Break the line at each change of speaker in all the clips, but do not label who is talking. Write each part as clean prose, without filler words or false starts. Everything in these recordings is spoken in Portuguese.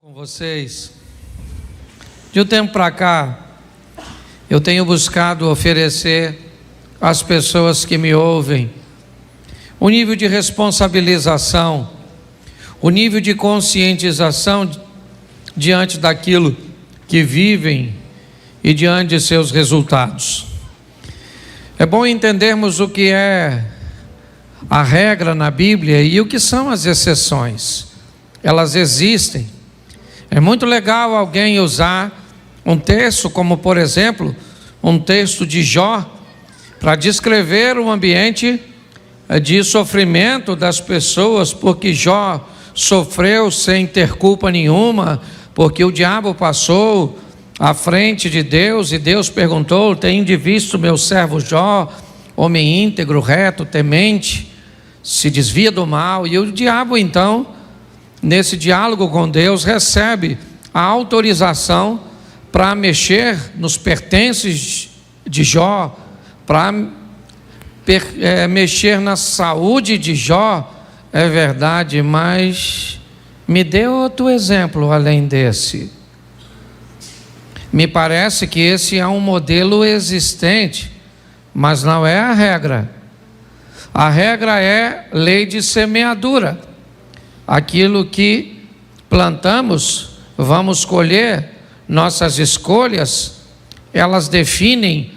Com vocês, de um tempo para cá, eu tenho buscado oferecer às pessoas que me ouvem o nível de responsabilização, o nível de conscientização diante daquilo que vivem e diante de seus resultados. É bom entendermos o que é a regra na Bíblia e o que são as exceções. Elas existem. É muito legal alguém usar um texto como, por exemplo, um texto de Jó, para descrever o ambiente de sofrimento das pessoas, porque Jó sofreu sem ter culpa nenhuma, porque o diabo passou à frente de Deus e Deus perguntou: "Tende visto meu servo Jó, homem íntegro, reto, temente, se desvia do mal?" E o diabo então, nesse diálogo com Deus, recebe a autorização para mexer nos pertences de Jó, para mexer na saúde de Jó. É verdade, mas me dê outro exemplo além desse. Me parece que esse é um modelo existente, mas não é a regra. A regra é lei de semeadura. Aquilo que plantamos, vamos colher. Nossas escolhas, elas definem,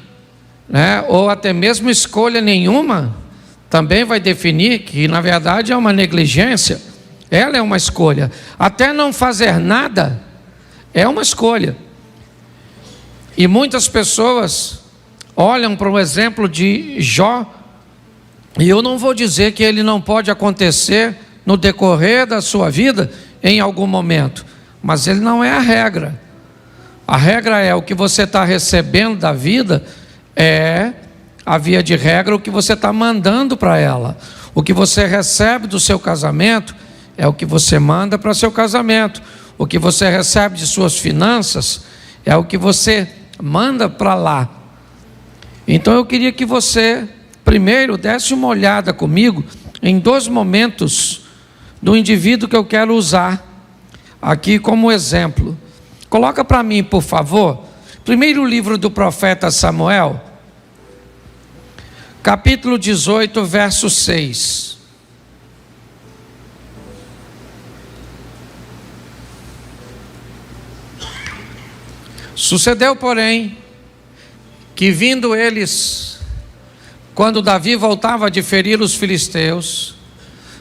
ou até mesmo escolha nenhuma, também vai definir que na verdade é uma negligência. Ela é uma escolha. Até não fazer nada é uma escolha. E muitas pessoas olham para o exemplo de Jó, e eu não vou dizer que ele não pode acontecer no decorrer da sua vida, em algum momento, mas ele não é a regra. A regra é o que você está recebendo da vida, é a via de regra o que você está mandando para ela. O que você recebe do seu casamento é o que você manda para seu casamento. O que você recebe de suas finanças é o que você manda para lá. Então eu queria que você primeiro desse uma olhada comigo em dois momentos do indivíduo que eu quero usar aqui como exemplo. Coloca para mim, por favor, primeiro livro do profeta Samuel, capítulo 18, verso 6. Sucedeu, porém, que vindo eles, quando Davi voltava de ferir os filisteus,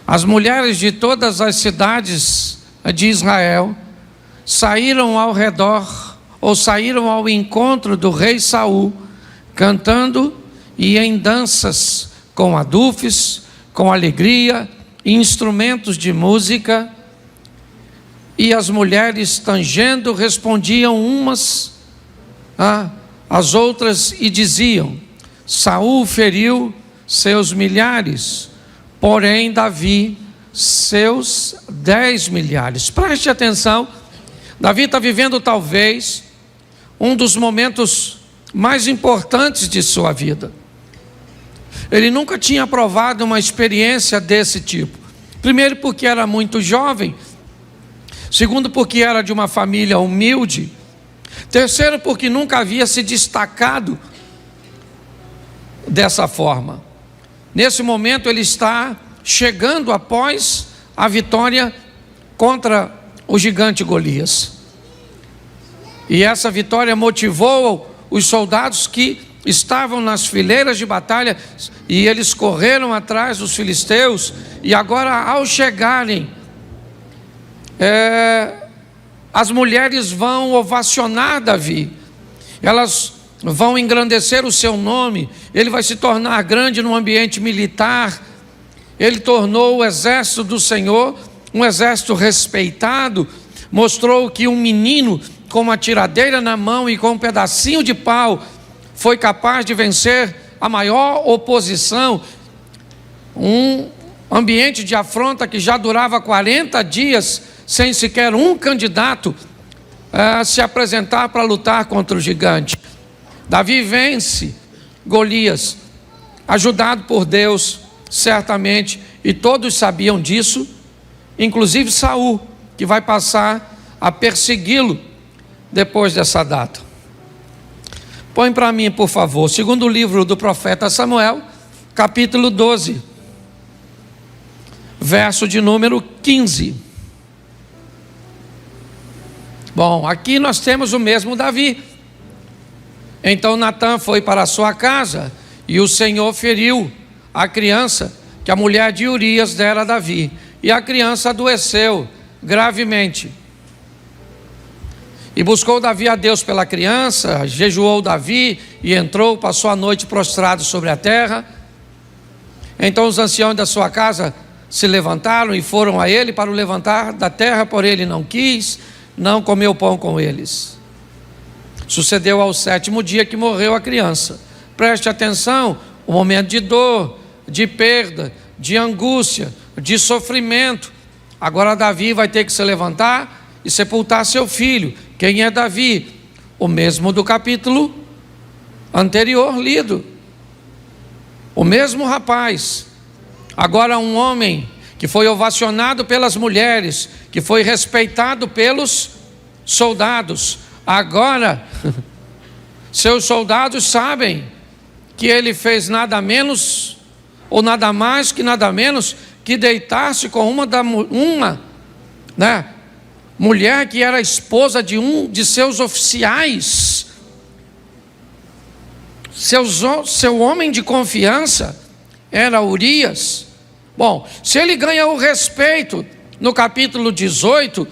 as mulheres de todas as cidades de Israel saíram ao redor, ou saíram ao encontro do rei Saul, cantando e em danças, com adufes, com alegria, instrumentos de música. E as mulheres, tangendo, respondiam umas às outras e diziam: Saul feriu seus milhares, porém Davi seus 10 milhares. Preste atenção, Davi está vivendo talvez um dos momentos mais importantes de sua vida. Ele nunca tinha provado uma experiência desse tipo. Primeiro porque era muito jovem. Segundo porque era de uma família humilde. Terceiro porque nunca havia se destacado dessa forma. Nesse momento ele está chegando após a vitória contra o gigante Golias. E essa vitória motivou os soldados que estavam nas fileiras de batalha, e eles correram atrás dos filisteus. E agora, ao chegarem, as mulheres vão ovacionar Davi, elas vão engrandecer o seu nome. Ele vai se tornar grande no ambiente militar. Ele tornou o exército do Senhor um exército respeitado. Mostrou que um menino com uma tiradeira na mão e com um pedacinho de pau foi capaz de vencer a maior oposição. Um ambiente de afronta que já durava 40 dias sem sequer um candidato se apresentar para lutar contra o gigante. Davi vence Golias, ajudado por Deus, certamente, e todos sabiam disso, inclusive Saul, que vai passar a persegui-lo depois dessa data. Põe para mim, por favor, segundo livro do profeta Samuel, capítulo 12, verso de número 15. Bom, aqui nós temos o mesmo Davi. Então Natã foi para a sua casa e o Senhor feriu a criança que a mulher de Urias dera a Davi, e a criança adoeceu gravemente. E buscou Davi a Deus pela criança, jejuou Davi e entrou, passou a noite prostrado sobre a terra. Então os anciãos da sua casa se levantaram e foram a ele para o levantar da terra, porém ele não quis, não comeu pão com eles. Sucedeu ao 7º dia que morreu a criança. Preste atenção, um momento de dor, de perda, de angústia, de sofrimento. Agora Davi vai ter que se levantar e sepultar seu filho. Quem é Davi? O mesmo do capítulo anterior lido. O mesmo rapaz. Agora um homem que foi ovacionado pelas mulheres, que foi respeitado pelos soldados. Agora, seus soldados sabem que ele fez nada menos, ou nada mais que nada menos, que deitar-se com uma mulher que era esposa de um de seus oficiais. Seu homem de confiança era Urias. Bom, se ele ganha o respeito no capítulo 18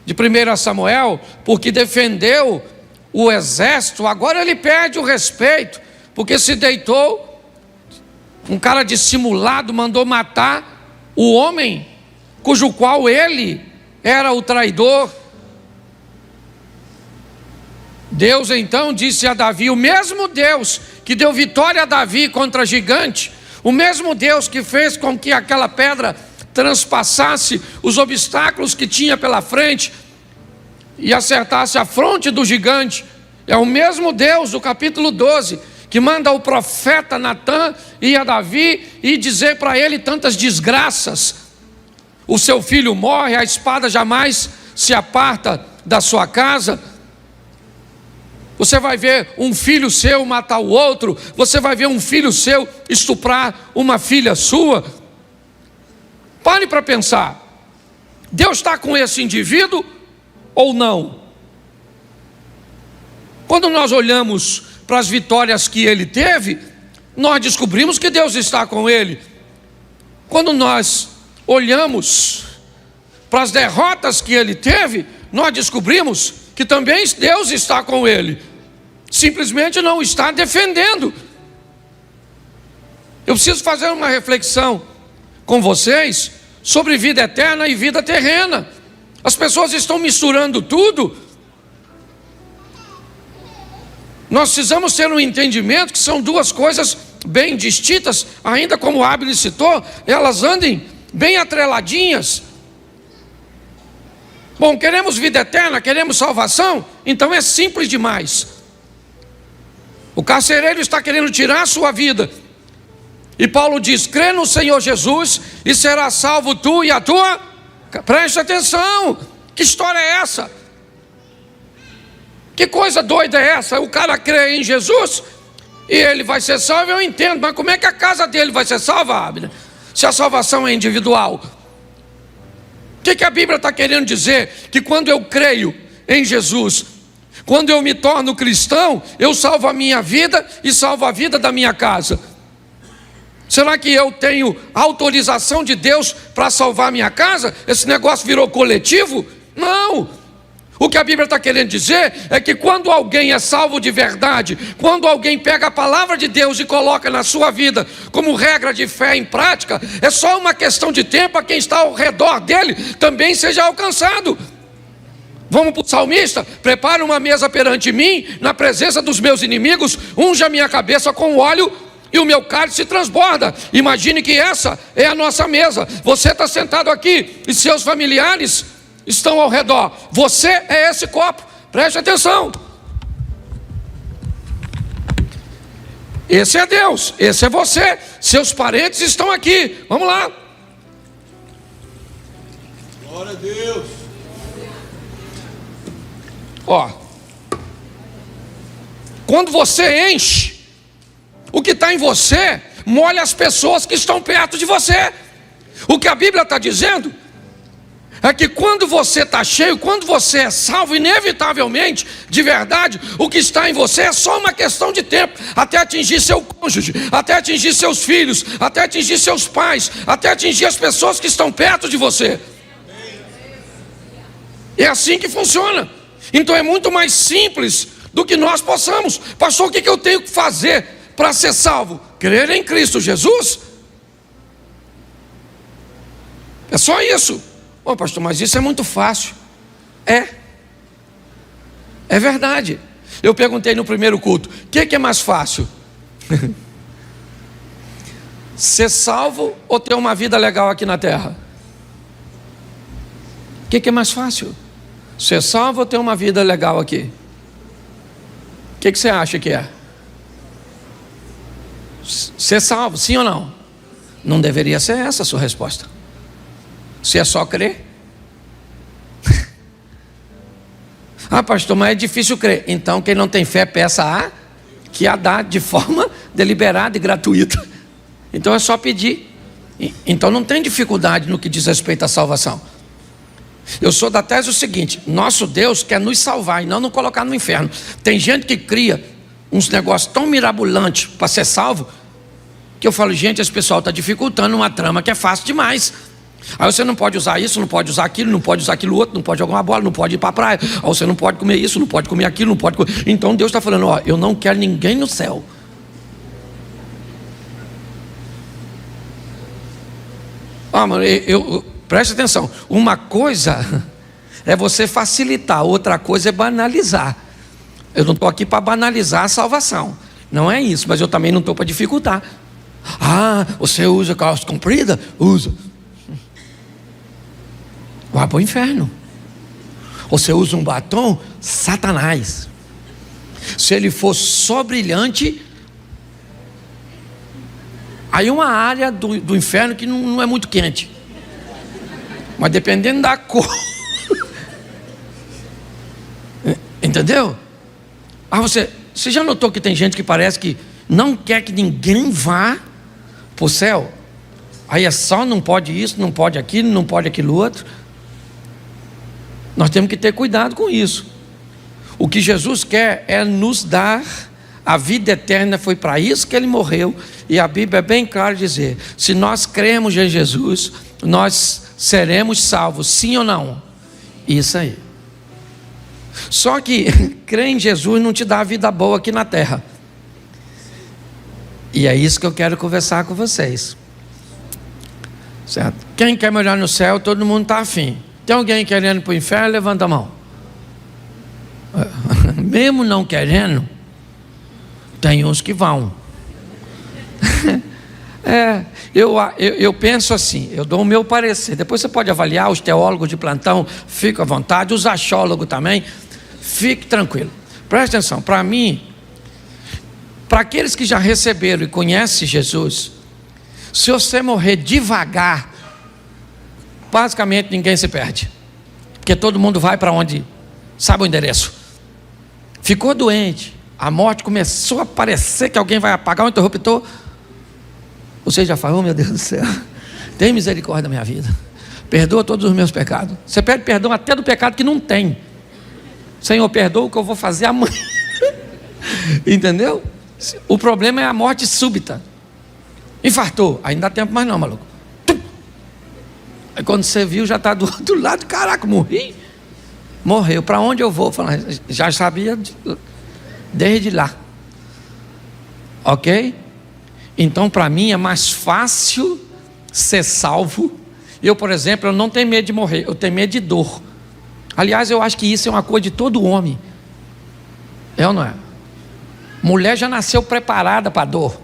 de 1 Samuel, porque defendeu o exército, agora ele perde o respeito, porque se deitou, um cara dissimulado mandou matar o homem, cujo qual ele era o traidor. Deus então disse a Davi, o mesmo Deus que deu vitória a Davi contra gigante, o mesmo Deus que fez com que aquela pedra transpassasse os obstáculos que tinha pela frente e acertasse a fronte do gigante, é o mesmo Deus do capítulo 12, que manda o profeta Natã ir a Davi e dizer para ele tantas desgraças. O seu filho morre, a espada jamais se aparta da sua casa. Você vai ver um filho seu matar o outro, você vai ver um filho seu estuprar uma filha sua. Pare para pensar, Deus está com esse indivíduo ou não? Quando nós olhamos para as vitórias que ele teve, nós descobrimos que Deus está com ele. Quando nós olhamos para as derrotas que ele teve, nós descobrimos que também Deus está com ele. Simplesmente não está defendendo. Eu preciso fazer uma reflexão com vocês sobre vida eterna e vida terrena. As pessoas estão misturando tudo. Nós precisamos ter um entendimento que são duas coisas bem distintas, ainda como o Abner citou, elas andem bem atreladinhas. Bom, queremos vida eterna, queremos salvação, então é simples demais. O carcereiro está querendo tirar a sua vida, e Paulo diz, crê no Senhor Jesus e será salvo tu e a tua. Preste atenção, que história é essa? Que coisa doida é essa? O cara crê em Jesus e ele vai ser salvo, eu entendo, mas como é que a casa dele vai ser salva, Abner? Se a salvação é individual. O que a Bíblia está querendo dizer? Que quando eu creio em Jesus, quando eu me torno cristão, eu salvo a minha vida e salvo a vida da minha casa. Será que eu tenho autorização de Deus para salvar a minha casa? Esse negócio virou coletivo? Não. O que a Bíblia está querendo dizer é que quando alguém é salvo de verdade, quando alguém pega a palavra de Deus e coloca na sua vida como regra de fé em prática, é só uma questão de tempo a quem está ao redor dele também seja alcançado. Vamos para o salmista, prepara uma mesa perante mim, na presença dos meus inimigos, unja a minha cabeça com óleo e o meu cálice transborda. Imagine que essa é a nossa mesa, você está sentado aqui e seus familiares estão ao redor, você é esse copo, preste atenção. Esse é Deus, esse é você, seus parentes estão aqui, vamos lá.
Glória a Deus.
Ó, quando você enche, o que está em você molha as pessoas que estão perto de você. O que a Bíblia está dizendo é que quando você está cheio, quando você é salvo, inevitavelmente, de verdade, o que está em você é só uma questão de tempo, até atingir seu cônjuge, até atingir seus filhos, até atingir seus pais, até atingir as pessoas que estão perto de você. É assim que funciona. Então é muito mais simples do que nós possamos. Pastor, o que eu tenho que fazer para ser salvo? Crer em Cristo Jesus. É só isso. Ô pastor, mas isso é muito fácil. É verdade. Eu perguntei no primeiro culto, o que é mais fácil? Ser salvo ou ter uma vida legal aqui na terra? O que é mais fácil? Ser salvo ou ter uma vida legal aqui? O que você acha que é? Ser salvo, sim ou não? Não deveria ser essa a sua resposta. Se é só crer. Ah, pastor, mas é difícil crer. Então quem não tem fé, peça a que a dá de forma deliberada e gratuita. Então é só pedir. Então não tem dificuldade no que diz respeito à salvação. Eu sou da tese o seguinte: nosso Deus quer nos salvar e não nos colocar no inferno. Tem gente que cria uns negócios tão mirabolantes para ser salvo, que eu falo, gente, esse pessoal está dificultando uma trama que é fácil demais. Aí você não pode usar isso, não pode usar aquilo, não pode usar aquilo outro, não pode jogar uma bola, não pode ir para a praia. Aí você não pode comer isso, não pode comer aquilo, não pode comer. Então Deus está falando, ó, eu não quero ninguém no céu. Mano, preste atenção. Uma coisa é você facilitar, outra coisa é banalizar. Eu não estou aqui para banalizar a salvação. Não é isso, mas eu também não estou para dificultar. Ah, você usa calça comprida? Usa. Vai para o inferno. Você usa um batom? Satanás. Se ele for só brilhante, aí uma área do inferno que não é muito quente. Mas dependendo da cor. Entendeu? Você já notou que tem gente que parece que não quer que ninguém vá para o céu? Aí é só não pode isso, não pode aquilo, não pode aquilo outro. Nós temos que ter cuidado com isso. O que Jesus quer é nos dar a vida eterna. Foi para isso que ele morreu. E a Bíblia é bem clara dizer: se nós cremos em Jesus, nós seremos salvos, sim ou não? Isso aí. Só que crer em Jesus não te dá a vida boa aqui na terra. E é isso que eu quero conversar com vocês. Certo? Quem quer morar no céu, todo mundo está afim. Tem alguém querendo para o inferno? Levanta a mão. Mesmo não querendo, tem uns que vão. Eu penso assim, eu dou o meu parecer. Depois você pode avaliar, os teólogos de plantão, fica à vontade, os achólogos também, fique tranquilo. Preste atenção, para mim, para aqueles que já receberam e conhecem Jesus, se você morrer devagar, basicamente ninguém se perde, porque todo mundo vai para onde sabe o endereço. Ficou doente, a morte começou a parecer que alguém vai apagar o interruptor, você já falou, oh, meu Deus do céu, tem misericórdia da minha vida, perdoa todos os meus pecados. Você pede perdão até do pecado que não tem. Senhor, perdoa o que eu vou fazer amanhã. Entendeu? O problema é a morte súbita. Infartou, aí não dá tempo mais não, maluco. Aí quando você viu, já está do outro lado. Caraca, morri. Morreu, para onde eu vou? Falar, já sabia desde lá. Ok? Então para mim é mais fácil ser salvo. Eu, por exemplo, eu não tenho medo de morrer, eu tenho medo de dor. Aliás, eu acho que isso é uma coisa de todo homem. É ou não é? Mulher já nasceu preparada para dor.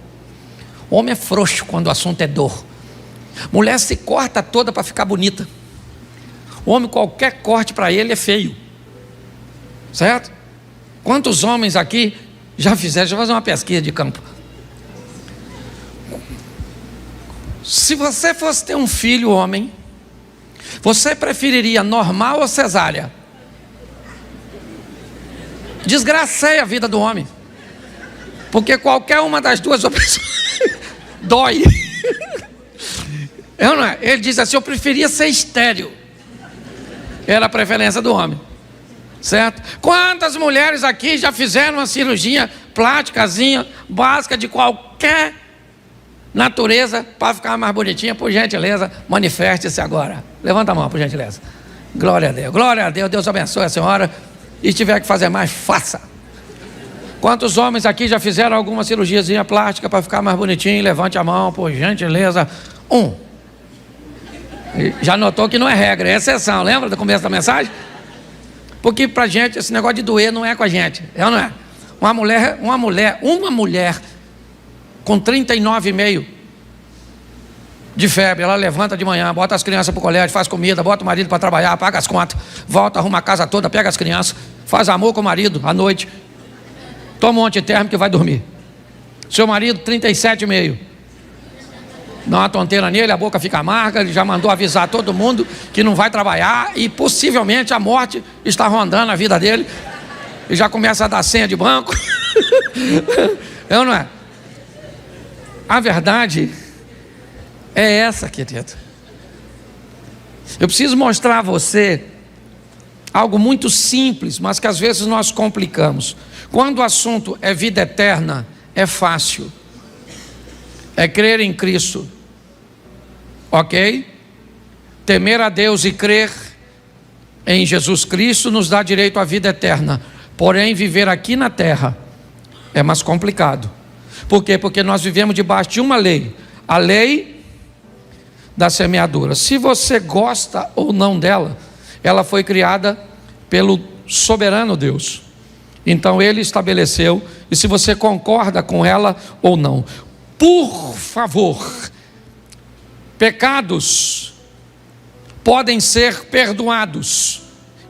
Homem é frouxo quando o assunto é dor. Mulher se corta toda para ficar bonita. Homem, qualquer corte para ele é feio. Certo? Quantos homens aqui já fizeram? Deixa eu fazer uma pesquisa de campo. Se você fosse ter um filho homem, você preferiria normal ou cesárea? Desgracei a vida do homem. Porque qualquer uma das duas opções dói. Não é? Ele diz assim: eu preferia ser estéril. Era a preferência do homem. Certo? Quantas mulheres aqui já fizeram uma cirurgia plástica básica de qualquer natureza para ficar mais bonitinha? Por gentileza, manifeste-se agora. Levanta a mão, por gentileza. Glória a Deus. Glória a Deus. Deus abençoe a senhora. E se tiver que fazer mais, faça. Quantos homens aqui já fizeram alguma cirurgiazinha plástica para ficar mais bonitinho? Levante a mão, por gentileza. Já notou que não é regra, é exceção. Lembra do começo da mensagem? Porque pra gente esse negócio de doer não é com a gente, não é? Uma mulher com 39,5 de febre, ela levanta de manhã, bota as crianças pro colégio, faz comida, bota o marido para trabalhar, paga as contas, volta, arruma a casa toda, pega as crianças, faz amor com o marido à noite, toma um antitérmico e vai dormir. Seu marido 37,5, dá uma tonteira nele, a boca fica amarga, ele já mandou avisar todo mundo que não vai trabalhar e possivelmente a morte está rondando a vida dele e já começa a dar senha de banco. Não é? A verdade é essa, querido. Eu preciso mostrar a você algo muito simples, mas que às vezes nós complicamos. Quando o assunto é vida eterna, é fácil. É crer em Cristo. Ok? Temer a Deus e crer em Jesus Cristo nos dá direito à vida eterna. Porém, viver aqui na terra é mais complicado. Por quê? Porque nós vivemos debaixo de uma lei. A lei da semeadura. Se você gosta ou não dela, ela foi criada pelo soberano Deus. Então Ele estabeleceu, e se você concorda com ela ou não. Por favor, pecados podem ser perdoados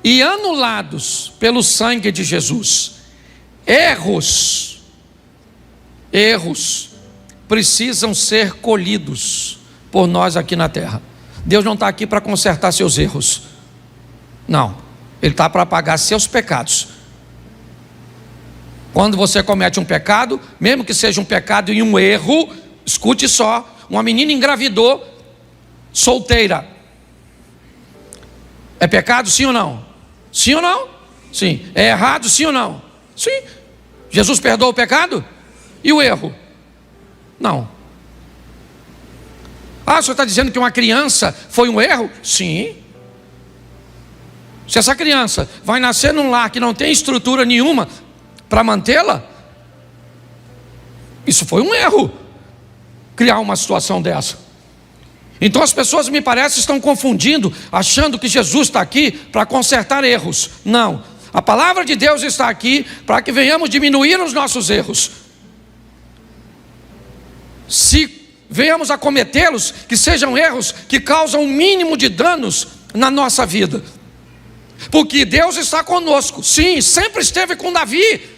e anulados pelo sangue de Jesus. Erros precisam ser colhidos por nós aqui na terra. Deus não está aqui para consertar seus erros. Não, Ele está para pagar seus pecados. Quando você comete um pecado, mesmo que seja um pecado e um erro, escute só, uma menina engravidou, solteira. É pecado, sim ou não? Sim ou não? Sim. É errado, sim ou não? Sim. Jesus perdoa o pecado? E o erro? Não. Ah, o senhor está dizendo que uma criança foi um erro? Sim. Se essa criança vai nascer num lar que não tem estrutura nenhuma para mantê-la, isso foi um erro, criar uma situação dessa. Então as pessoas, me parece, estão confundindo, achando que Jesus está aqui para consertar erros. Não, a palavra de Deus está aqui para que venhamos diminuir os nossos erros. Se venhamos a cometê-los, que sejam erros que causam o mínimo de danos na nossa vida. Porque Deus está conosco, sim, sempre esteve com Davi.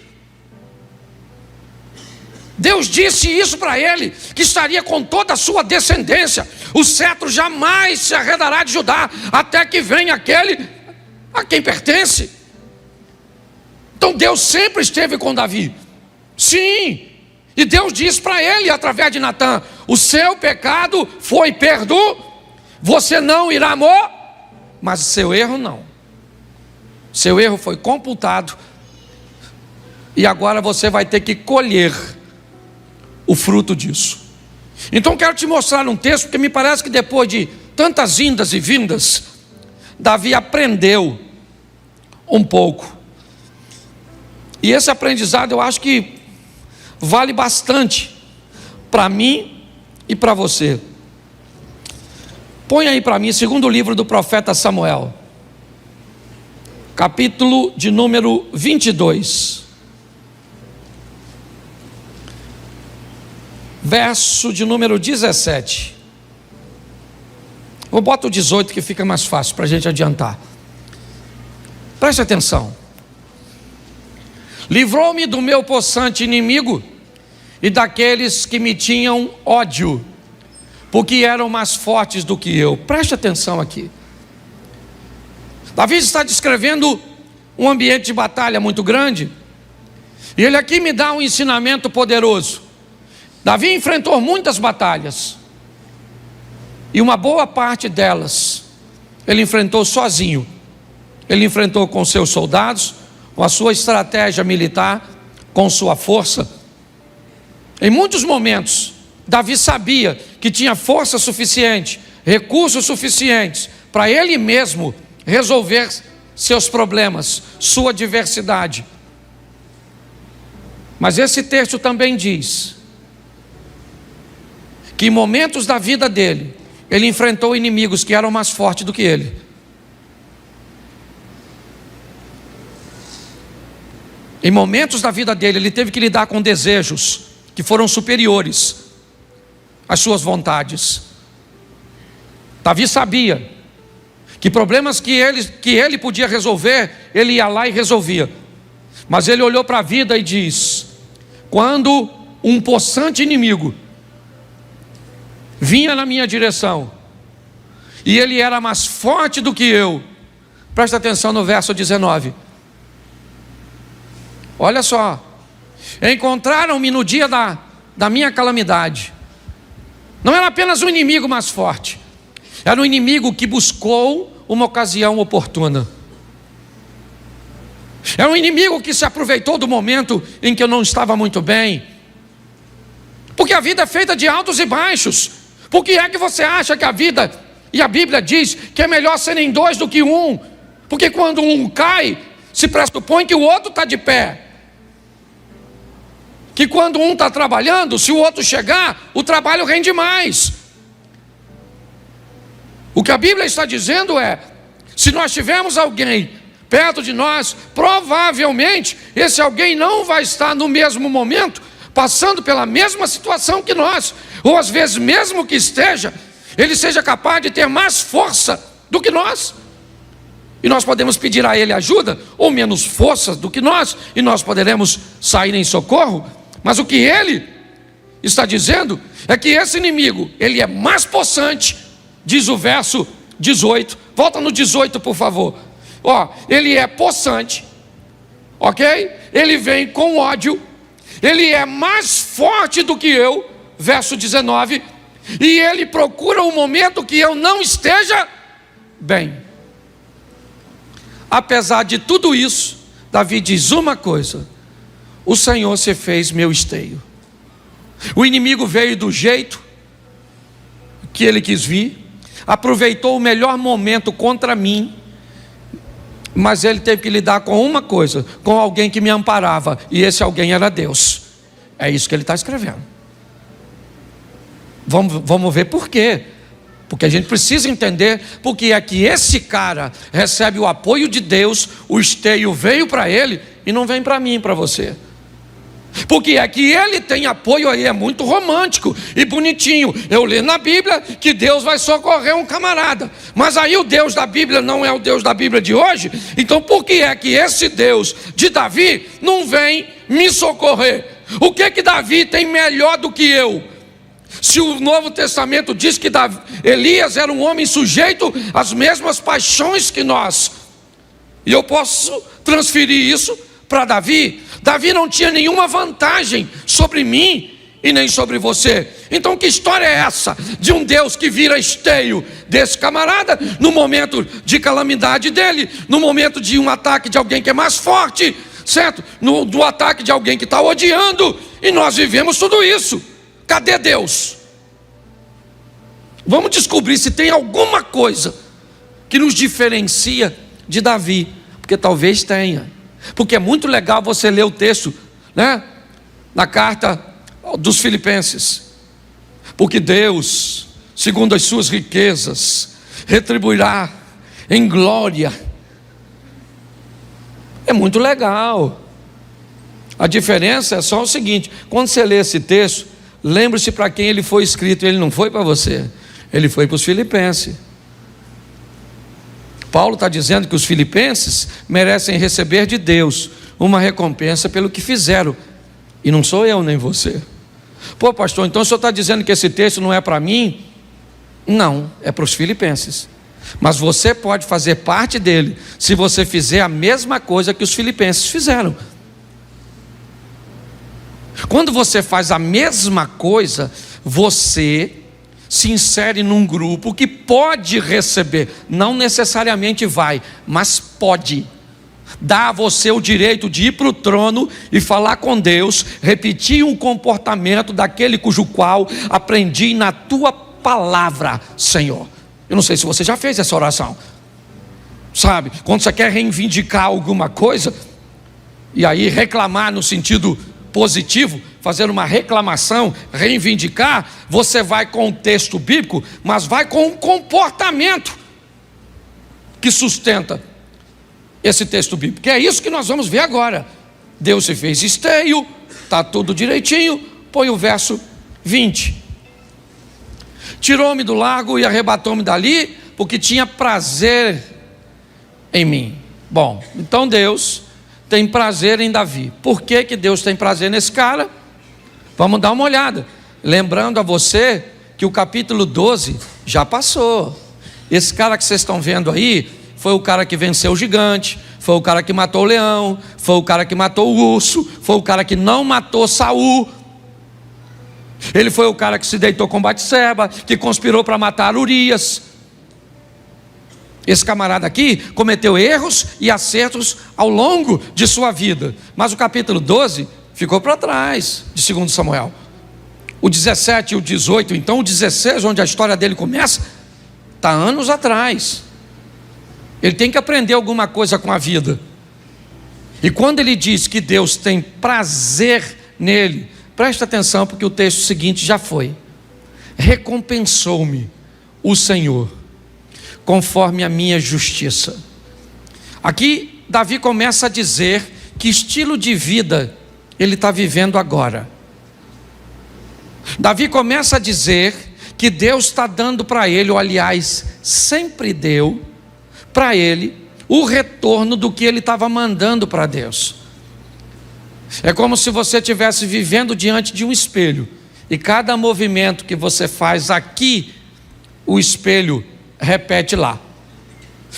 Deus disse isso para ele, que estaria com toda a sua descendência. O cetro jamais se arredará de Judá, até que venha aquele a quem pertence. Então Deus sempre esteve com Davi. Sim, e Deus disse para ele, através de Natã: o seu pecado foi perdoado, você não irá morrer, mas o seu erro não. Seu erro foi computado, e agora você vai ter que colher o fruto disso. Então quero te mostrar um texto, porque me parece que depois de tantas indas e vindas, Davi aprendeu um pouco. E esse aprendizado eu acho que vale bastante para mim e para você. Põe aí para mim, segundo livro do profeta Samuel, capítulo de número 22. Verso de número 17. Vou botar o 18 que fica mais fácil para a gente adiantar. Preste atenção. Livrou-me do meu possante inimigo e daqueles que me tinham ódio, porque eram mais fortes do que eu. Preste atenção aqui. Davi está descrevendo um ambiente de batalha muito grande, E ele aqui me dá um ensinamento poderoso. Davi enfrentou muitas batalhas, e uma boa parte delas ele enfrentou sozinho. Ele enfrentou com seus soldados, com a sua estratégia militar, com sua força. Em muitos momentos, Davi sabia que tinha força suficiente, recursos suficientes para ele mesmo resolver seus problemas, sua adversidade. Mas esse texto também diz que em momentos da vida dele, ele enfrentou inimigos que eram mais fortes do que ele. Em momentos da vida dele, ele teve que lidar com desejos que foram superiores às suas vontades. Davi sabia que problemas que ele podia resolver, ele ia lá e resolvia. Mas ele olhou para a vida e diz: quando um possante inimigo vinha na minha direção, e ele era mais forte do que eu, presta atenção no verso 19, olha só: encontraram-me no dia da minha calamidade. Não era apenas um inimigo mais forte, era um inimigo que buscou uma ocasião oportuna. Era um inimigo que se aproveitou do momento em que eu não estava muito bem. Porque a vida é feita de altos e baixos. Por que é que você acha que a vida, e a Bíblia diz que é melhor serem dois do que um? Porque quando um cai, se pressupõe que o outro está de pé. Que quando um está trabalhando, se o outro chegar, o trabalho rende mais. O que a Bíblia está dizendo é: se nós tivermos alguém perto de nós, provavelmente esse alguém não vai estar no mesmo momento, passando pela mesma situação que nós. Ou às vezes, mesmo que esteja, ele seja capaz de ter mais força do que nós. E nós podemos pedir a ele ajuda, ou menos força do que nós, e nós poderemos sair em socorro. Mas o que ele está dizendo é que esse inimigo, ele é mais possante, diz o verso 18. Volta no 18, por favor. Ele é possante, ok? Ele vem com ódio, ele é mais forte do que eu, verso 19, e ele procura um momento que eu não esteja bem. Apesar de tudo isso, Davi diz uma coisa: o Senhor se fez meu esteio. O inimigo veio do jeito que ele quis vir, aproveitou o melhor momento contra mim, mas ele teve que lidar com uma coisa, com alguém que me amparava, e esse alguém era Deus. É isso que ele está escrevendo. Vamos ver por quê. Porque a gente precisa entender porque é que esse cara recebe o apoio de Deus, o esteio veio para ele e não vem para mim e para você. Porque é que ele tem apoio aí, é muito romântico e bonitinho. Eu leio na Bíblia que Deus vai socorrer um camarada, mas aí o Deus da Bíblia não é o Deus da Bíblia de hoje. Então por que é que esse Deus de Davi não vem me socorrer? O que Davi tem melhor do que eu? Se o Novo Testamento diz que Elias era um homem sujeito às mesmas paixões que nós, e eu posso transferir isso para Davi. Davi não tinha nenhuma vantagem sobre mim e nem sobre você. Então que história é essa de um Deus que vira esteio desse camarada no momento de calamidade dele, no momento de um ataque de alguém que é mais forte, certo? Do ataque de alguém que está odiando, e nós vivemos tudo isso. Cadê Deus? Vamos descobrir se tem alguma coisa que nos diferencia de Davi, porque talvez tenha. Porque é muito legal você ler o texto, né, na carta dos Filipenses. Porque Deus, segundo as suas riquezas, retribuirá em glória. É muito legal. A diferença é só o seguinte: quando você lê esse texto, lembre-se para quem ele foi escrito. Ele não foi para você, ele foi para os filipenses. Paulo está dizendo que os filipenses merecem receber de Deus uma recompensa pelo que fizeram, e não sou eu nem você. Pô, pastor, então o senhor está dizendo que esse texto não é para mim? Não, é para os filipenses. Mas você pode fazer parte dele se você fizer a mesma coisa que os filipenses fizeram. Quando você faz a mesma coisa, você se insere num grupo que pode receber, não necessariamente vai, mas pode. Dá a você o direito de ir para o trono e falar com Deus, repetir um comportamento daquele cujo qual aprendi na tua palavra, Senhor. Eu não sei se você já fez essa oração. Sabe, quando você quer reivindicar alguma coisa, e aí reclamar no sentido positivo, fazer uma reclamação, reivindicar, você vai com o texto bíblico, mas vai com um comportamento que sustenta esse texto bíblico, que é isso que nós vamos ver agora. Deus se fez esteio, está tudo direitinho. Põe o verso 20: tirou-me do lago e arrebatou-me dali, porque tinha prazer em mim. Bom, então Deus tem prazer em Davi. Por que que Deus tem prazer nesse cara? Vamos dar uma olhada, lembrando a você que o capítulo 12 já passou. Esse cara que vocês estão vendo aí foi o cara que venceu o gigante, foi o cara que matou o leão, foi o cara que matou o urso, foi o cara que não matou Saul. Ele foi o cara que se deitou com Batseba, que conspirou para matar Urias. Esse camarada aqui cometeu erros e acertos ao longo de sua vida, mas o capítulo 12 ficou para trás de 2 Samuel. O 17 e o 18, então o 16, onde a história dele começa, está anos atrás. Ele tem que aprender alguma coisa com a vida. E quando ele diz que Deus tem prazer nele, presta atenção, porque o texto seguinte já foi: recompensou-me o Senhor conforme a minha justiça. Aqui Davi começa a dizer que estilo de vida ele está vivendo agora. Davi começa a dizer que Deus está dando para ele, ou aliás, sempre deu para ele o retorno do que ele estava mandando para Deus. É como se você estivesse vivendo diante de um espelho, e cada movimento que você faz aqui, o espelho repete lá.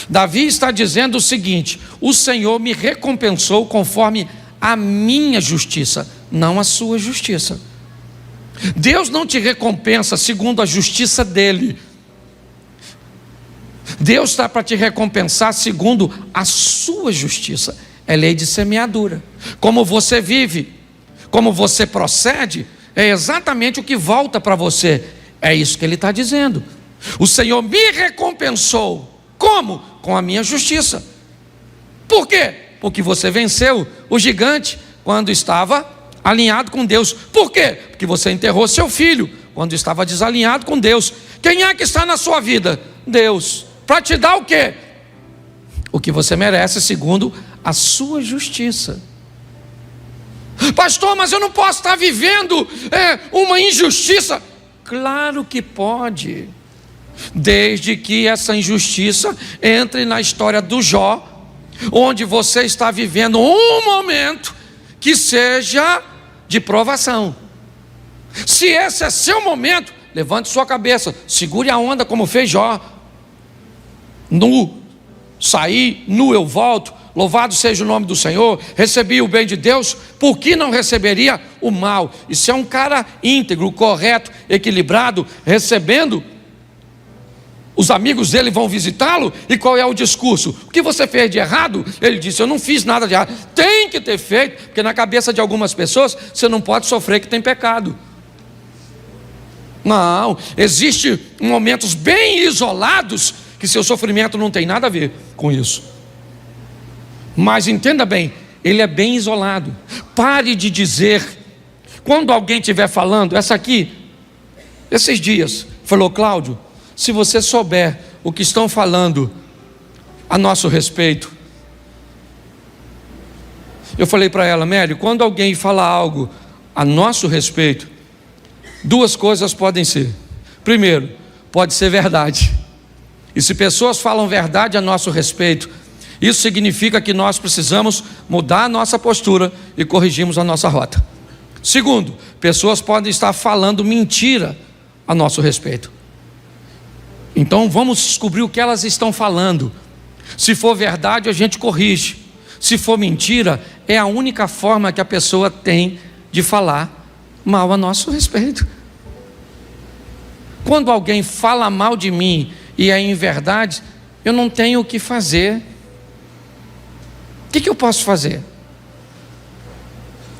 Davi está dizendo o seguinte: o Senhor me recompensou conforme a minha justiça, não a sua justiça. Deus não te recompensa segundo a justiça dele. Deus está para te recompensar segundo a sua justiça. É lei de semeadura. Como você vive, como você procede, é exatamente o que volta para você. É isso que ele está dizendo. O Senhor me recompensou. Como? Com a minha justiça. Por quê? Porque você venceu o gigante quando estava alinhado com Deus. Por quê? Porque você enterrou seu filho quando estava desalinhado com Deus. Quem é que está na sua vida? Deus. Para te dar o quê? O que você merece segundo a sua justiça. Pastor, mas eu não posso estar vivendo uma injustiça. Claro que pode, desde que essa injustiça entre na história do Jó, onde você está vivendo um momento que seja de provação. Se esse é seu momento, levante sua cabeça, segure a onda como fez Jó. Nu saí, nu eu volto, louvado seja o nome do Senhor, recebi o bem de Deus, por que não receberia o mal? E se é um cara íntegro, correto, equilibrado, recebendo, os amigos dele vão visitá-lo, e qual é o discurso? O que você fez de errado? Ele disse: eu não fiz nada de errado. Tem que ter feito, porque na cabeça de algumas pessoas, você não pode sofrer que tem pecado. Não, existem momentos bem isolados, que seu sofrimento não tem nada a ver com isso. Mas entenda bem, ele é bem isolado. Pare de dizer, quando alguém estiver falando, essa aqui, esses dias, falou: Cláudio, se você souber o que estão falando a nosso respeito. Eu falei para ela: Mary, quando alguém fala algo a nosso respeito, duas coisas podem ser. Primeiro, pode ser verdade. E se pessoas falam verdade a nosso respeito, isso significa que nós precisamos mudar a nossa postura e corrigirmos a nossa rota. Segundo, pessoas podem estar falando mentira a nosso respeito. Então vamos descobrir o que elas estão falando. Se for verdade, a gente corrige. Se for mentira, é a única forma que a pessoa tem de falar mal a nosso respeito. Quando alguém fala mal de mim e é em verdade, eu não tenho o que fazer. O que eu posso fazer?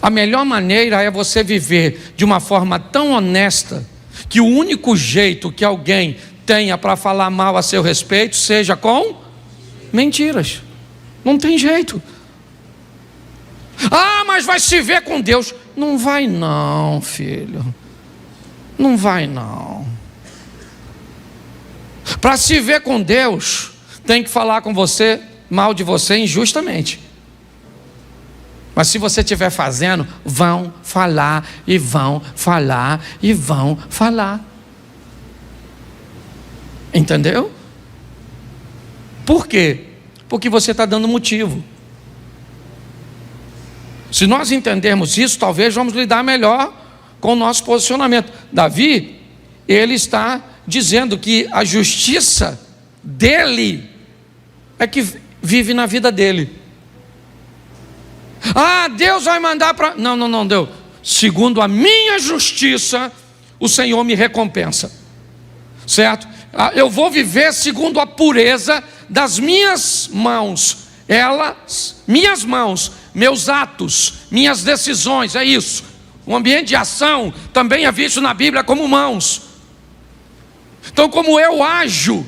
A melhor maneira é você viver de uma forma tão honesta que o único jeito que alguém tenha para falar mal a seu respeito seja com mentiras. Não tem jeito. Ah, mas vai se ver com Deus. Não vai não, filho. Não vai não. Para se ver com Deus, tem que falar com você, mal de você injustamente. Mas se você estiver fazendo, vão falar e vão falar e vão falar. Entendeu? Por quê? Porque você está dando motivo. Se nós entendermos isso, talvez vamos lidar melhor com o nosso posicionamento. Davi, ele está dizendo que a justiça dele é que vive na vida dele. Ah, Deus vai mandar para... Não, Deus. Segundo a minha justiça, o Senhor me recompensa. Certo? Eu vou viver segundo a pureza das minhas mãos. Minhas mãos, meus atos, minhas decisões, é isso. O ambiente de ação também é visto na Bíblia como mãos. Então, como eu ajo,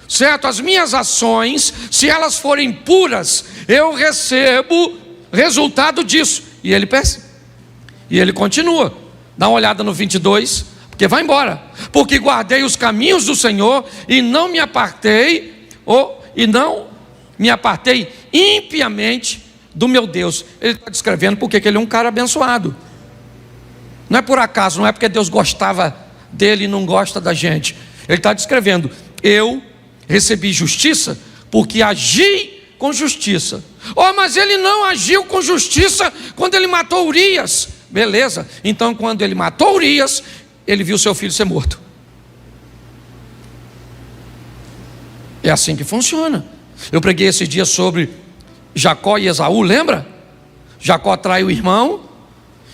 certo? As minhas ações, se elas forem puras, eu recebo resultado disso. E ele continua. Dá uma olhada no 22, porque vai embora. Porque guardei os caminhos do Senhor e não me apartei impiamente do meu Deus. Ele está descrevendo porque ele é um cara abençoado. Não é por acaso, não é porque Deus gostava dele e não gosta da gente. Ele está descrevendo: eu recebi justiça porque agi com justiça. Oh, mas ele não agiu com justiça quando ele matou Urias. Beleza, então quando ele matou Urias, ele viu seu filho ser morto. É assim que funciona. Eu preguei esse dia sobre Jacó e Esaú, lembra? Jacó trai o irmão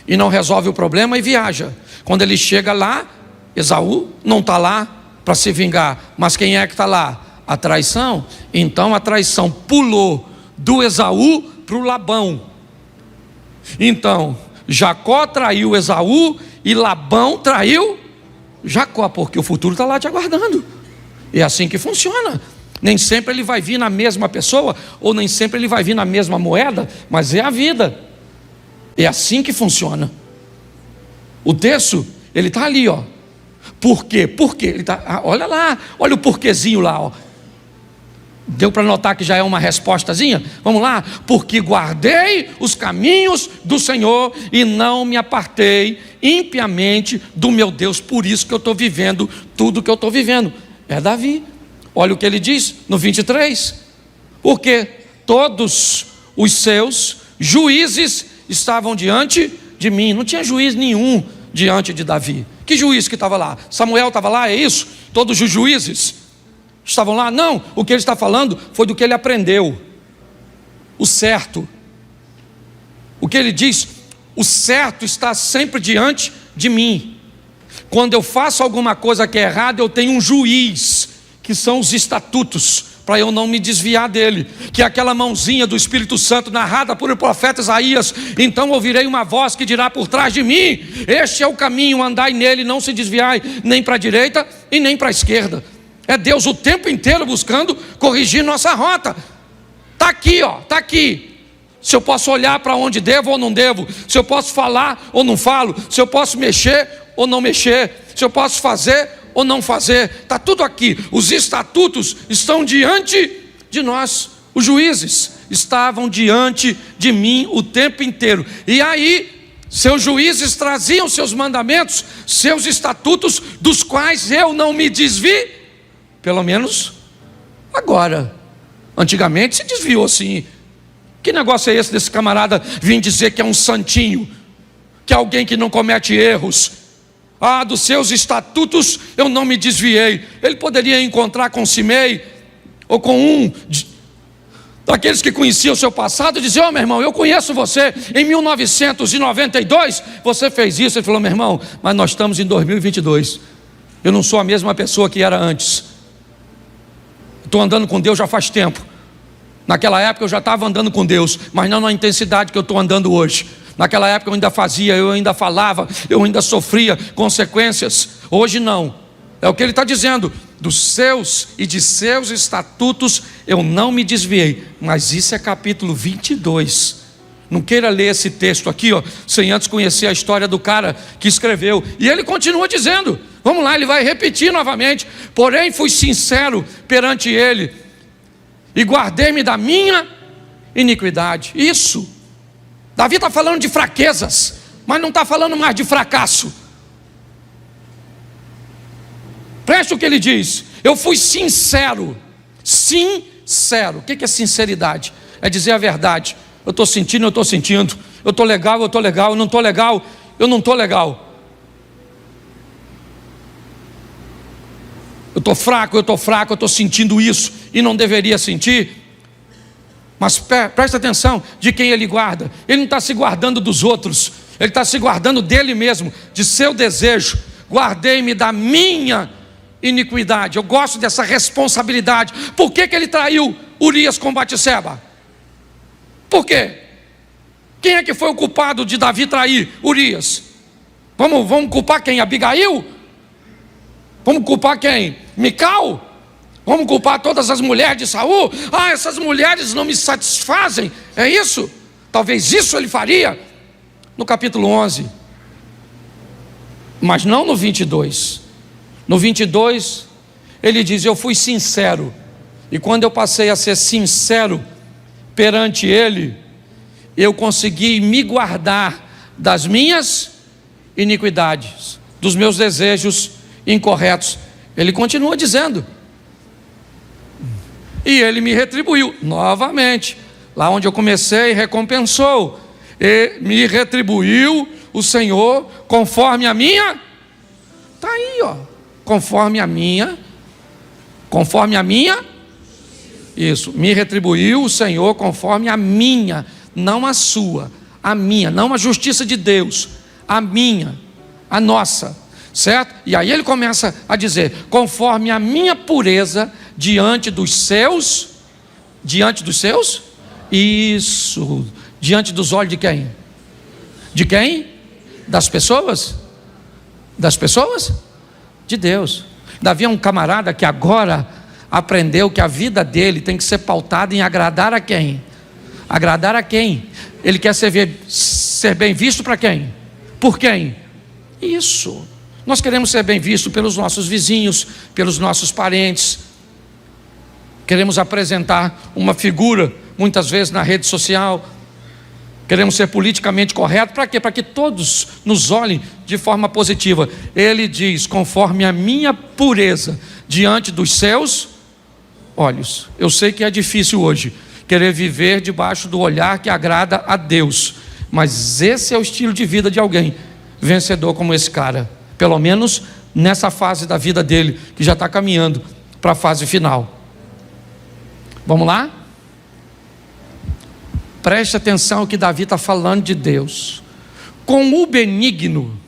e não resolve o problema e viaja. Quando ele chega lá, Esaú não está lá para se vingar, mas quem é que está lá? A traição. Então a traição pulou do Esaú para o Labão. Então Jacó traiu Esaú e Labão traiu Jacó, porque o futuro está lá te aguardando. É assim que funciona. Nem sempre ele vai vir na mesma pessoa, ou nem sempre ele vai vir na mesma moeda, mas é a vida. É assim que funciona. O texto, ele está ali, ó. Por quê? Por quê? Ele tá, olha lá, olha o porquezinho lá, ó. Deu para notar que já é uma respostazinha? Vamos lá. Porque guardei os caminhos do Senhor e não me apartei impiamente do meu Deus. Por isso que eu estou vivendo tudo que eu estou vivendo. É Davi. Olha o que ele diz no 23. Porque todos os seus juízes estavam diante de mim. Não tinha juiz nenhum diante de Davi. Que juiz que estava lá? Samuel estava lá, é isso? Todos os juízes estavam lá? Não, o que ele está falando foi do que ele aprendeu. O certo. O que ele diz, o certo está sempre diante de mim. Quando eu faço alguma coisa que é errada, eu tenho um juiz, que são os estatutos, para eu não me desviar dele, que é aquela mãozinha do Espírito Santo narrada por o profeta Isaías. Então ouvirei uma voz que dirá por trás de mim: este é o caminho, andai nele, não se desviai nem para a direita e nem para a esquerda. É Deus o tempo inteiro buscando corrigir nossa rota. Está aqui, ó, está aqui. Se eu posso olhar para onde devo ou não devo, se eu posso falar ou não falo, se eu posso mexer ou não mexer, se eu posso fazer ou não fazer, está tudo aqui. Os estatutos estão diante de nós. Os juízes estavam diante de mim o tempo inteiro. E aí, seus juízes traziam seus mandamentos, seus estatutos, dos quais eu não me desvi, pelo menos agora. Antigamente se desviou sim. Que negócio é esse desse camarada vir dizer que é um santinho, que é alguém que não comete erros? Ah, dos seus estatutos eu não me desviei. Ele poderia encontrar com Simei, ou com um daqueles que conheciam o seu passado, diziam: meu irmão, eu conheço você, em 1992 você fez isso. Ele falou: meu irmão, mas nós estamos em 2022, eu não sou a mesma pessoa que era antes, estou andando com Deus já faz tempo. Naquela época eu já estava andando com Deus, mas não na intensidade que eu estou andando hoje. Naquela época eu ainda fazia, eu ainda falava, eu ainda sofria consequências. Hoje não. É o que ele está dizendo: dos seus e de seus estatutos eu não me desviei. Mas isso é capítulo 22. Não queira ler esse texto aqui, sem antes conhecer a história do cara que escreveu. E ele continua dizendo, vamos lá, ele vai repetir novamente: porém fui sincero perante ele, e guardei-me da minha iniquidade. Isso, Davi está falando de fraquezas, mas não está falando mais de fracasso. Preste o que ele diz: eu fui sincero. Sincero, o que é sinceridade? É dizer a verdade. Eu estou sentindo, eu estou sentindo. Eu estou legal, eu estou legal. Eu não estou legal, eu não estou legal. Eu estou fraco, eu estou sentindo isso e não deveria sentir. Mas presta atenção de quem ele guarda. Ele não está se guardando dos outros, ele está se guardando dele mesmo, de seu desejo. Guardei-me da minha iniquidade. Eu gosto dessa responsabilidade. Por que ele traiu Urias com Batseba? Por quê? Quem é que foi o culpado de Davi trair Urias? Vamos culpar quem? Abigail? Vamos culpar quem? Mical? Vamos culpar todas as mulheres de Saul? Essas mulheres não me satisfazem. É isso? Talvez isso ele faria no capítulo 11, mas não no 22. No 22 ele diz: eu fui sincero. E quando eu passei a ser sincero perante ele, eu consegui me guardar das minhas iniquidades, dos meus desejos incorretos. Ele continua dizendo: e ele me retribuiu novamente, lá onde eu comecei, recompensou, e me retribuiu o Senhor conforme a minha, está aí, conforme a minha, isso, me retribuiu o Senhor conforme a minha, não a sua, a minha, não a justiça de Deus, a minha, a nossa, certo? E aí ele começa a dizer: conforme a minha pureza diante dos seus, isso, diante dos olhos de quem? De quem? Das pessoas? De Deus. Davi é um camarada que agora aprendeu que a vida dele tem que ser pautada em agradar a quem? Agradar a quem? Ele quer ser bem visto para quem? Por quem? Isso. Nós queremos ser bem visto pelos nossos vizinhos, pelos nossos parentes. Queremos apresentar uma figura, muitas vezes na rede social. Queremos ser politicamente corretos. Para quê? Para que todos nos olhem de forma positiva. Ele diz: conforme a minha pureza diante dos seus olhos. Eu sei que é difícil hoje querer viver debaixo do olhar que agrada a Deus, mas esse é o estilo de vida de alguém vencedor como esse cara, pelo menos nessa fase da vida dele, que já está caminhando para a fase final. Vamos lá? Preste atenção ao que Davi está falando de Deus. Com o benigno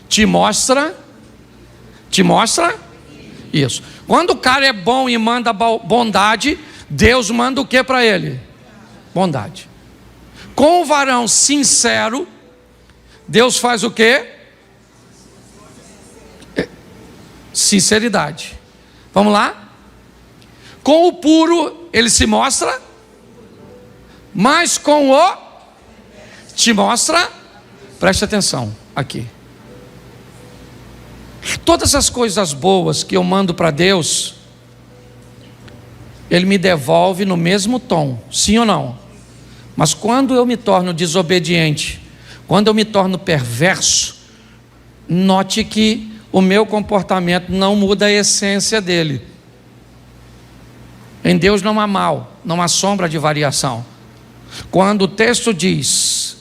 te mostra isso. Quando o cara é bom e manda bondade, Deus manda o que para ele? Bondade. Com o varão sincero, Deus faz o que? Sinceridade. Vamos lá? Com o puro ele se mostra, mas com o te mostra, preste atenção aqui. Todas as coisas boas que eu mando para Deus, Ele me devolve no mesmo tom, sim ou não? Mas quando eu me torno desobediente, quando eu me torno perverso, note que o meu comportamento não muda a essência dele. Em Deus não há mal, não há sombra de variação. Quando o texto diz: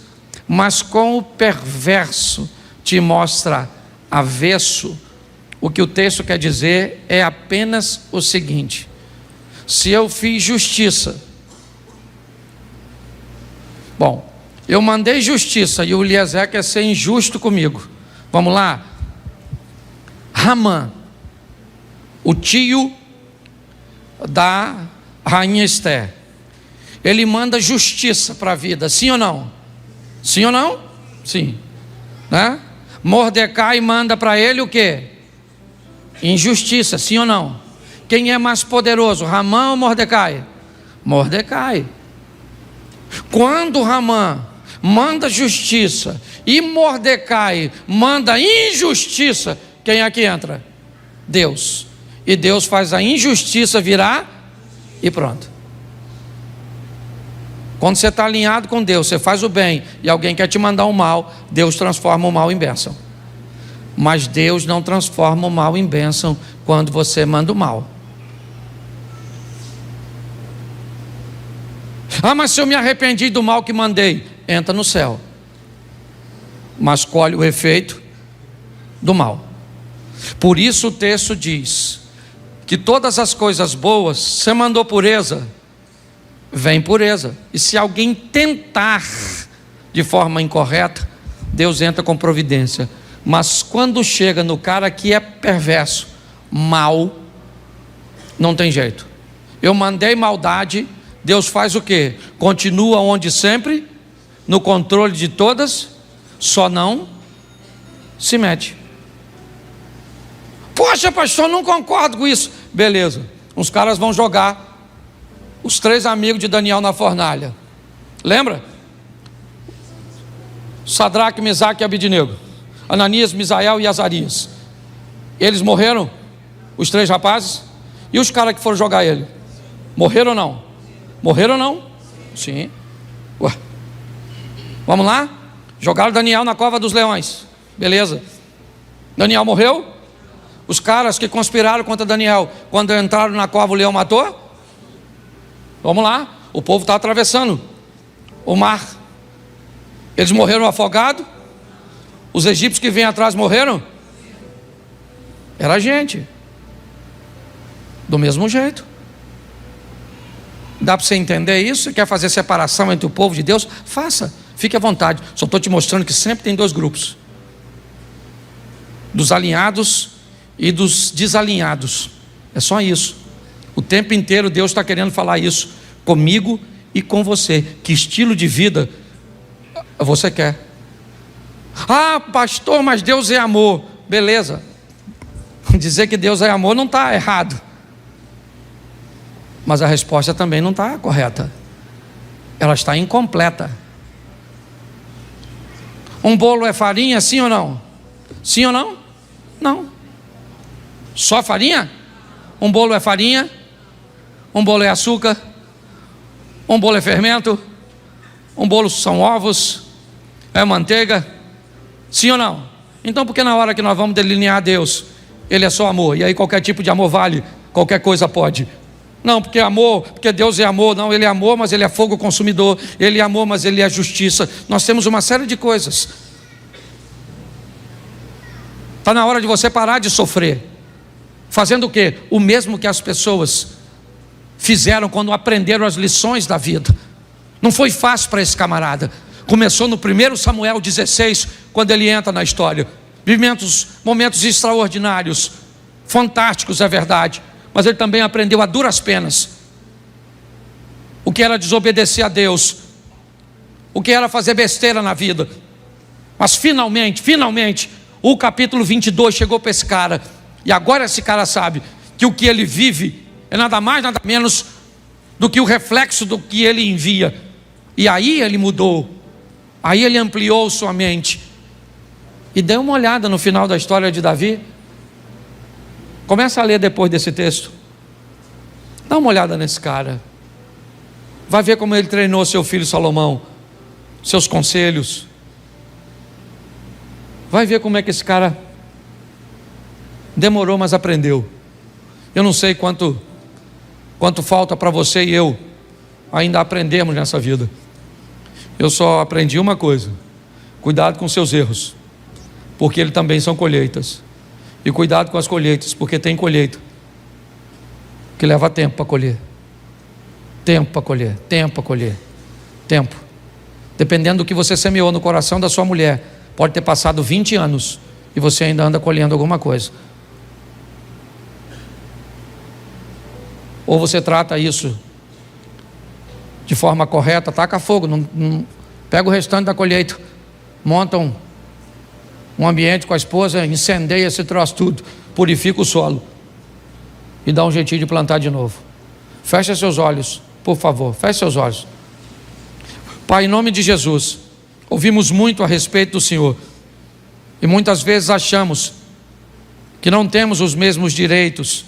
mas com o perverso te mostra avesso, o que o texto quer dizer é apenas o seguinte: se eu fiz justiça Bom, eu mandei justiça e o Eliezer quer ser injusto comigo. Vamos lá. Ramã, o tio da rainha Esther, ele manda justiça para a vida, sim ou não? Sim ou não? Sim, né? Mordecai manda para ele o quê? Injustiça, sim ou não? Quem é mais poderoso, Ramã ou Mordecai? Mordecai. Quando Ramã manda justiça e Mordecai manda injustiça, quem é que entra? Deus. E Deus faz a injustiça virar e pronto. Quando você está alinhado com Deus, você faz o bem e alguém quer te mandar o mal, Deus transforma o mal em bênção. Mas Deus não transforma o mal em bênção quando você manda o mal. Ah, mas se eu me arrependi do mal que mandei, entra no céu, mas colhe o efeito do mal. Por isso o texto diz que todas as coisas boas, você mandou pureza, vem pureza. E se alguém tentar de forma incorreta, Deus entra com providência. Mas quando chega no cara que é perverso, mal, não tem jeito. Eu mandei maldade, Deus faz o quê? Continua onde sempre, no controle de todas, só não se mete. Poxa, pastor, não concordo com isso. Beleza, os caras vão jogar os 3 amigos de Daniel na fornalha. Lembra? Sadraque, Mesaque e Abednego, Ananias, Misael e Azarias. Eles morreram, os 3 rapazes. E os caras que foram jogar ele, morreram ou não? Morreram ou não? Sim. Ué. Vamos lá? Jogaram Daniel na cova dos leões. Beleza. Daniel morreu? Os caras que conspiraram contra Daniel, quando entraram na cova, o leão matou? Vamos lá. O povo está atravessando o mar. Eles morreram afogados? Os egípcios que vêm atrás morreram? Era gente. Do mesmo jeito. Dá para você entender isso? Você quer fazer separação entre o povo de Deus? Faça, fique à vontade. Só estou te mostrando que sempre tem 2 grupos: dos alinhados e dos desalinhados. É só isso. O tempo inteiro Deus está querendo falar isso comigo e com você. Que estilo de vida você quer? Ah, pastor, mas Deus é amor. Beleza. Dizer que Deus é amor não está errado, mas a resposta também não está correta. Ela está incompleta. Um bolo é farinha, sim ou não? Sim ou não? Não. Só farinha? Um bolo é farinha? Um bolo é açúcar? Um bolo é fermento? Um bolo são ovos? É manteiga? Sim ou não? Então por que na hora que nós vamos delinear Deus, Ele é só amor, e aí qualquer tipo de amor vale, qualquer coisa pode? Não, porque amor, porque Deus é amor. Não, Ele é amor, mas Ele é fogo consumidor. Ele é amor, mas Ele é justiça. Nós temos uma série de coisas. Está na hora de você parar de sofrer, fazendo o quê? O mesmo que as pessoas fizeram quando aprenderam as lições da vida. Não foi fácil para esse camarada. Começou no 1 Samuel 16, quando ele entra na história. Momentos extraordinários, fantásticos, é verdade. Mas ele também aprendeu a duras penas o que era desobedecer a Deus, o que era fazer besteira na vida. Mas finalmente, o capítulo 22 chegou para esse cara. E agora esse cara sabe que o que ele vive é nada mais, nada menos do que o reflexo do que ele envia. E aí ele mudou, aí ele ampliou sua mente. E dê uma olhada no final da história de Davi. Começa a ler depois desse texto. Dá uma olhada nesse cara. Vai ver como ele treinou seu filho Salomão, seus conselhos. Vai ver como é que esse cara demorou, mas aprendeu. Eu não sei quanto falta para você e eu ainda aprendermos nessa vida. Eu só aprendi uma coisa: cuidado com seus erros, porque eles também são colheitas. E cuidado com as colheitas, porque tem colheita que leva tempo para colher. Tempo para colher, tempo para colher, tempo. Dependendo do que você semeou no coração da sua mulher, pode ter passado 20 anos e você ainda anda colhendo alguma coisa. Ou você trata isso de forma correta, taca fogo, não pega o restante da colheita, monta um ambiente com a esposa, incendeia esse troço tudo, purifica o solo e dá um jeitinho de plantar de novo. Feche seus olhos, por favor, feche seus olhos. Pai, em nome de Jesus, ouvimos muito a respeito do Senhor e muitas vezes achamos que não temos os mesmos direitos,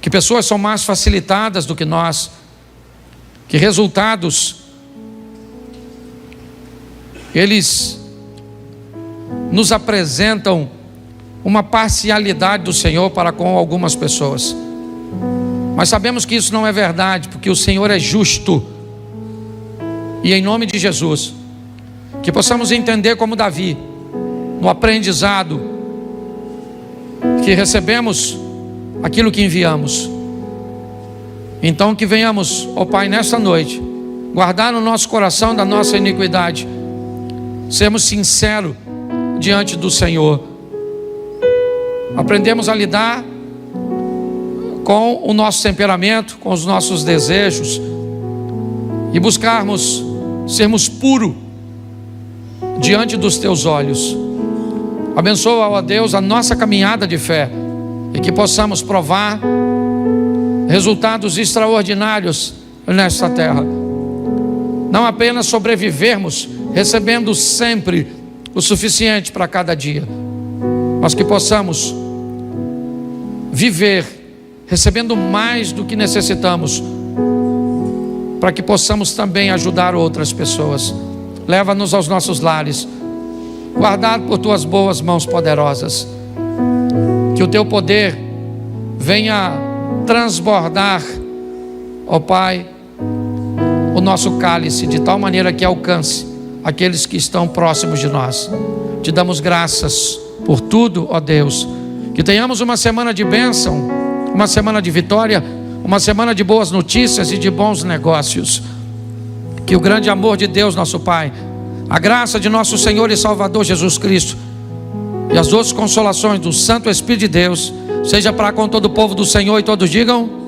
que pessoas são mais facilitadas do que nós, que resultados eles nos apresentam uma parcialidade do Senhor para com algumas pessoas. Mas sabemos que isso não é verdade, porque o Senhor é justo. E em nome de Jesus, que possamos entender como Davi, no aprendizado, que recebemos aquilo que enviamos. Então que venhamos, ó Pai, nesta noite, guardar no nosso coração da nossa iniquidade, sermos sinceros diante do Senhor, aprendemos a lidar com o nosso temperamento, com os nossos desejos e buscarmos sermos puros diante dos Teus olhos. Abençoa, ó Deus, a nossa caminhada de fé e que possamos provar resultados extraordinários nesta terra. Não apenas sobrevivermos, recebendo sempre o suficiente para cada dia, mas que possamos viver recebendo mais do que necessitamos, para que possamos também ajudar outras pessoas. Leva-nos aos nossos lares, guardado por Tuas boas mãos poderosas. Que o Teu poder venha transbordar, ó Pai, o nosso cálice, de tal maneira que alcance aqueles que estão próximos de nós. Te damos graças por tudo, ó Deus. Que tenhamos uma semana de bênção, uma semana de vitória, uma semana de boas notícias e de bons negócios. Que o grande amor de Deus, nosso Pai, a graça de nosso Senhor e Salvador Jesus Cristo e as doces consolações do Santo Espírito de Deus seja para com todo o povo do Senhor, e todos digam...